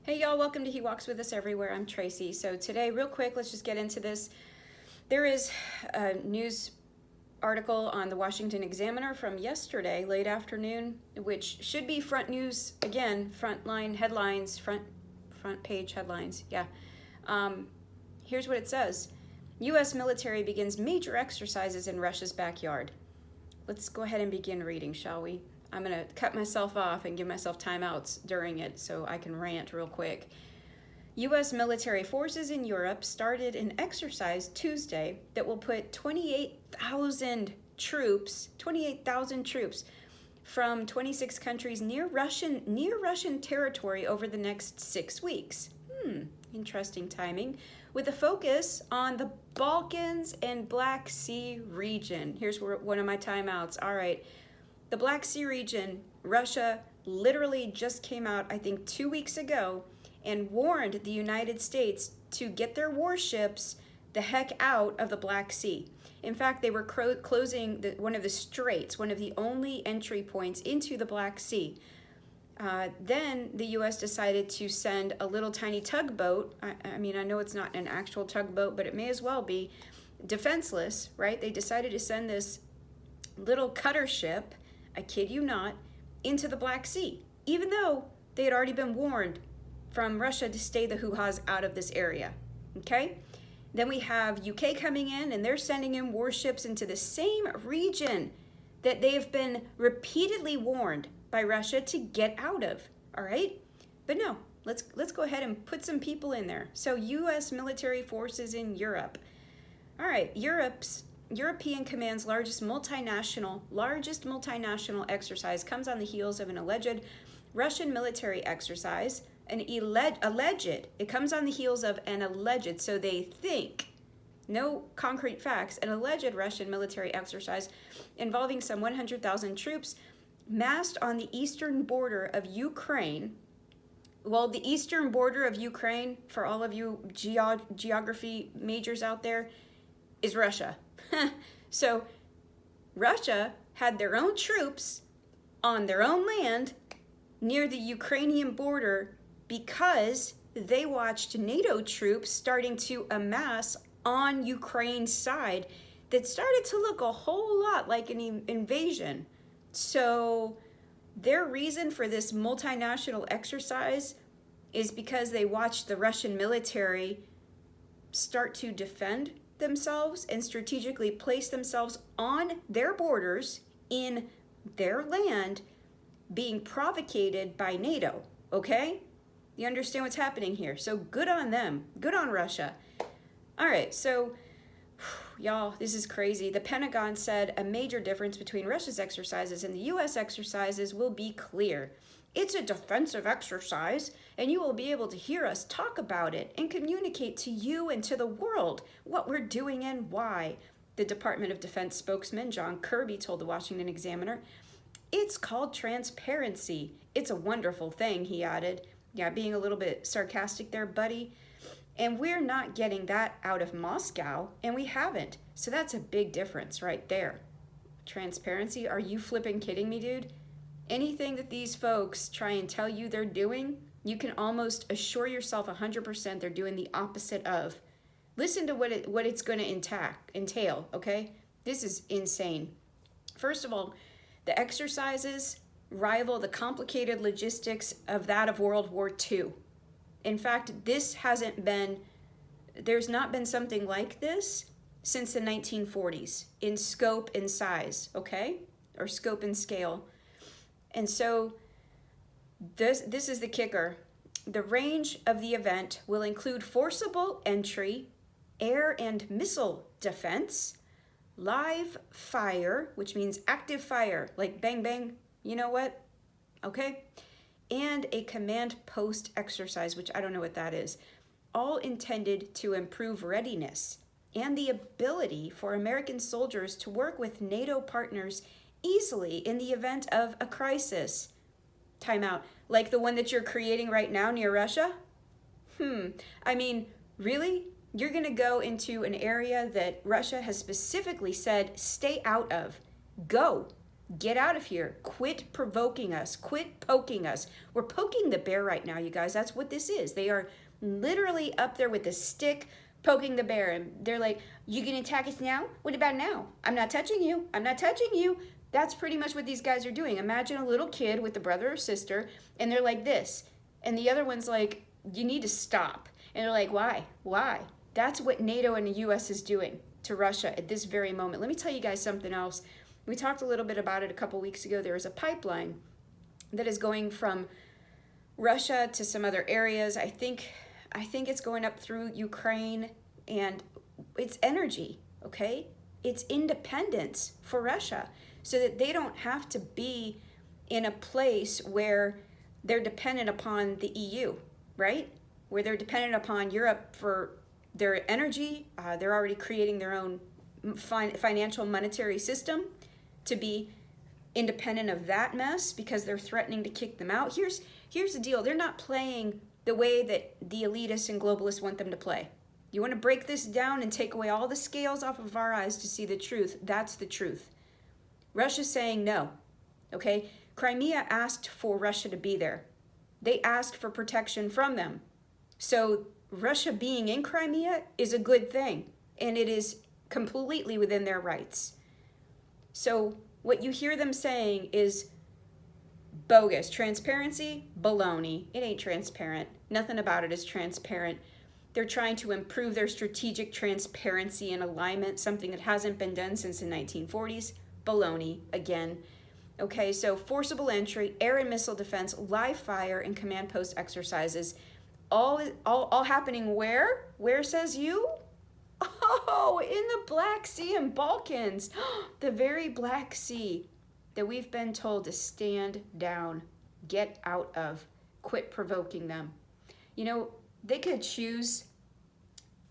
Hey y'all, welcome to He Walks With Us Everywhere. I'm Tracy. So today, real quick, let's just get into this. There is a news article on the Washington Examiner from yesterday, late afternoon, which should be front news, again, frontline headlines, front page headlines, yeah. Here's what it says. U.S. military begins major exercises in Russia's backyard. Let's go ahead and begin reading, shall we? I'm going to cut myself off and give myself timeouts during it so I can rant real quick. U.S. military forces in Europe started an exercise Tuesday that will put 28,000 troops from 26 countries near Russian territory over the next 6 weeks. Interesting timing. With a focus on the Balkans and Black Sea region. Here's one of my timeouts. All right. The Black Sea region, Russia literally just came out, I think 2 weeks ago, and warned the United States to get their warships the heck out of the Black Sea. In fact, they were closing one of the straits, one of the only entry points into the Black Sea. Then the U.S. decided to send a little tiny tugboat. I mean, I know it's not an actual tugboat, but it may as well be defenseless, right? They decided to send this little cutter ship, I kid you not, into the Black Sea, even though they had already been warned from Russia to stay the hoo-has out of this area, okay? Then we have UK coming in, and they're sending in warships into the same region that they have been repeatedly warned by Russia to get out of, all right? But no, let's go ahead and put some people in there. So U.S. military forces in Europe. All right, European Command's largest multinational exercise comes on the heels of an alleged Russian military exercise. It comes on the heels of an alleged, so they think, no concrete facts, an alleged Russian military exercise involving some 100,000 troops massed on the eastern border of Ukraine. Well, the eastern border of Ukraine, for all of you geography majors out there, is Russia. So Russia had their own troops on their own land near the Ukrainian border because they watched NATO troops starting to amass on Ukraine's side that started to look a whole lot like an invasion. So their reason for this multinational exercise is because they watched the Russian military start to defend themselves and strategically place themselves on their borders in their land being provocated by NATO, okay? You understand what's happening here. So good on them. Good on Russia. All right, so y'all, this is crazy. The Pentagon said a major difference between Russia's exercises and the U.S. exercises will be clear. It's a defensive exercise, and you will be able to hear us talk about it and communicate to you and to the world what we're doing and why, the Department of Defense spokesman John Kirby told the Washington Examiner. It's called transparency. It's a wonderful thing, he added. Yeah, being a little bit sarcastic there, buddy. And we're not getting that out of Moscow, and we haven't. So that's a big difference right there. Transparency? Are you flipping kidding me, dude? Anything that these folks try and tell you they're doing, you can almost assure yourself 100% they're doing the opposite of. Listen to what it's going to entail, okay? This is insane. First of all, the exercises rival the complicated logistics of that of World War II. In fact, there's not been something like this since the 1940s in scope and size, okay? Or scope and scale. And so this is the kicker. The range of the event will include forcible entry, air and missile defense, live fire, which means active fire, like bang, bang, you know what? Okay? And a command post exercise, which I don't know what that is, all intended to improve readiness and the ability for American soldiers to work with NATO partners easily in the event of a crisis. Timeout. Like the one that you're creating right now near Russia? I mean, really? You're going to go into an area that Russia has specifically said, stay out of. Go. Get out of here. Quit provoking us. Quit poking us. We're poking the bear right now, you guys. That's what this is. They are literally up there with a stick poking the bear. And they're like, you gonna attack us now? What about now? I'm not touching you. I'm not touching you. That's pretty much what these guys are doing. Imagine a little kid with a brother or sister, and they're like this. And the other one's like, you need to stop. And they're like, why? Why? That's what NATO and the US is doing to Russia at this very moment. Let me tell you guys something else. We talked a little bit about it a couple weeks ago. There is a pipeline that is going from Russia to some other areas. I think it's going up through Ukraine, and it's energy, okay? It's independence for Russia so that they don't have to be in a place where they're dependent upon the EU, right? Where they're dependent upon Europe for their energy. They're already creating their own financial monetary system to be independent of that mess because they're threatening to kick them out. Here's the deal. They're not playing the way that the elitists and globalists want them to play. You want to break this down and take away all the scales off of our eyes to see the truth. That's the truth. Russia's saying no, okay? Crimea asked for Russia to be there. They asked for protection from them. So Russia being in Crimea is a good thing, and it is completely within their rights. So what you hear them saying is bogus. Transparency? Baloney. It ain't transparent. Nothing about it is transparent. They're trying to improve their strategic transparency and alignment, something that hasn't been done since the 1940s. Baloney again. Okay, so forcible entry, air and missile defense, live fire, and command post exercises. All happening where? Where, says you? Oh, in the Black Sea and Balkans. The very Black Sea that we've been told to stand down, get out of, quit provoking them. You know, they could choose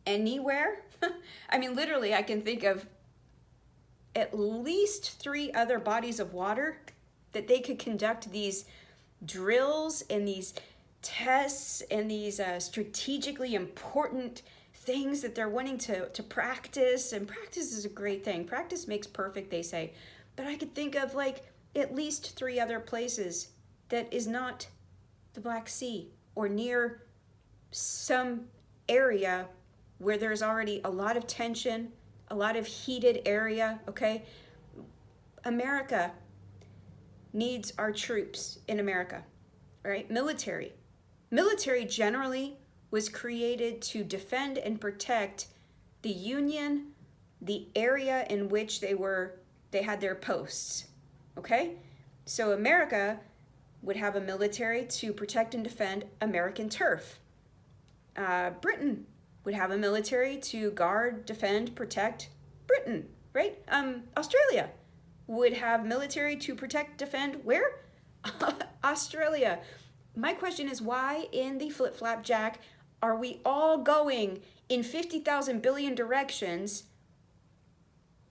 anywhere. I mean, literally, I can think of at least 3 other bodies of water that they could conduct these drills and these tests and these strategically important things that they're wanting to practice. And practice is a great thing. Practice makes perfect, they say. But I could think of like at least 3 other places that is not the Black Sea or near some area where there's already a lot of tension, a lot of heated area, okay? America needs our troops in America, right? Military. Military generally was created to defend and protect the Union, the area in which they had their posts, okay? So America would have a military to protect and defend American turf. Britain would have a military to guard, defend, protect Britain, right? Australia would have military to protect, defend, where? Australia. My question is, why in the flip-flap jack are we all going in 50,000 billion directions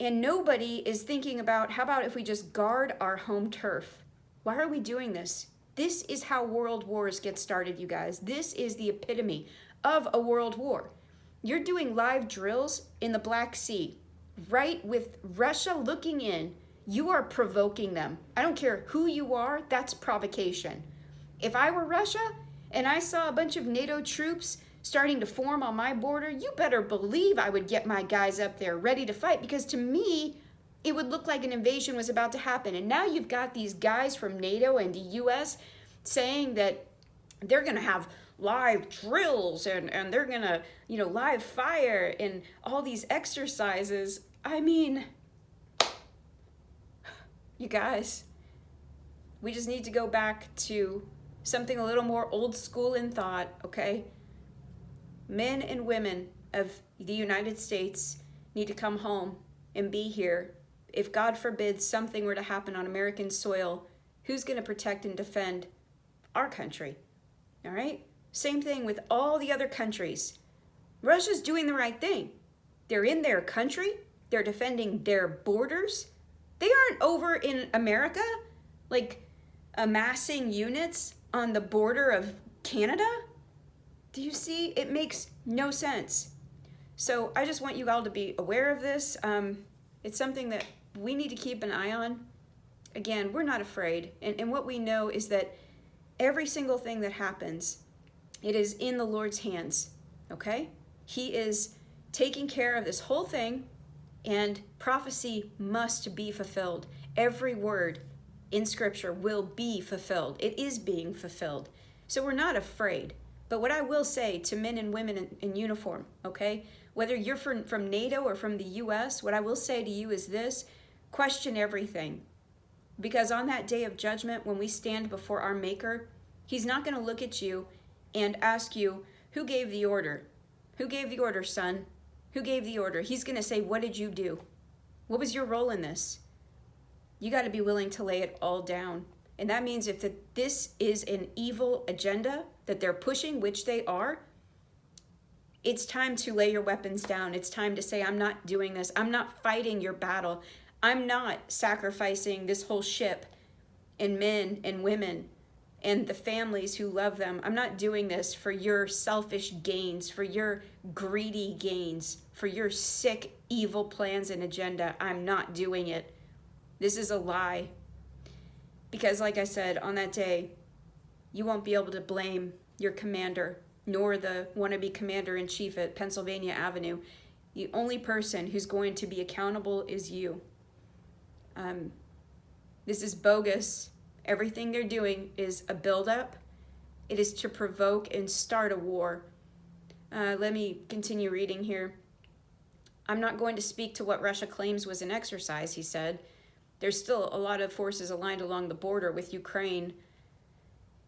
and nobody is thinking about, how about if we just guard our home turf? Why are we doing this? This is how world wars get started, you guys. This is the epitome of a world war. You're doing live drills in the Black Sea, right with Russia looking in. You are provoking them. I don't care who you are, that's provocation. If I were Russia and I saw a bunch of NATO troops starting to form on my border, you better believe I would get my guys up there ready to fight, because to me, it would look like an invasion was about to happen. And now you've got these guys from NATO and the US saying that they're gonna have live drills and they're gonna, live fire and all these exercises. I mean, you guys, we just need to go back to something a little more old school in thought, okay? Men and women of the United States need to come home and be here. If God forbid something were to happen on American soil, who's going to protect and defend our country? All right? Same thing with all the other countries. Russia's doing the right thing. They're in their country. They're defending their borders. They aren't over in America, like amassing units on the border of Canada. Do you see? It makes no sense. So I just want you all to be aware of this. It's something that we need to keep an eye on. again, we're not afraid. And what we know is that every single thing that happens, it is in the Lord's hands, okay? He is taking care of this whole thing, and prophecy must be fulfilled. Every word in Scripture will be fulfilled. It is being fulfilled. So we're not afraid. But what I will say to men and women in uniform, okay, whether you're from NATO or from the U.S., what I will say to you is this: question everything. Because on that day of judgment, when we stand before our Maker, He's not going to look at you and ask you, who gave the order? Who gave the order, son? Who gave the order? He's going to say, what did you do? What was your role in this? You got to be willing to lay it all down. And that means if this is an evil agenda that they're pushing, which they are, it's time to lay your weapons down. It's time to say, I'm not doing this. I'm not fighting your battle. I'm not sacrificing this whole ship and men and women and the families who love them. I'm not doing this for your selfish gains, for your greedy gains, for your sick, evil plans and agenda. I'm not doing it. This is a lie. Because like I said, on that day, you won't be able to blame your commander, nor the wannabe commander-in-chief at Pennsylvania Avenue. The only person who's going to be accountable is you. This is bogus. Everything they're doing is a buildup. It is to provoke and start a war. Let me continue reading here. I'm not going to speak to what Russia claims was an exercise, he said. There's still a lot of forces aligned along the border with Ukraine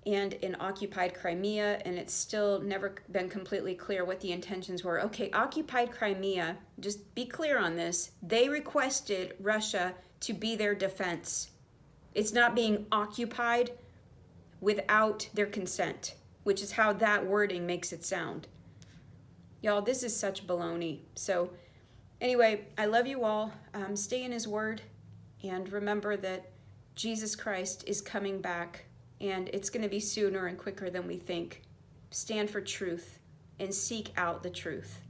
and in occupied Crimea, and it's still never been completely clear what the intentions were. Okay, occupied Crimea, just be clear on this. They requested Russia to be their defense. It's not being occupied without their consent, which is how that wording makes it sound. Y'all, this is such baloney. So anyway, I love you all. Stay in His Word, and remember that Jesus Christ is coming back, and it's going to be sooner and quicker than we think. Stand for truth and seek out the truth.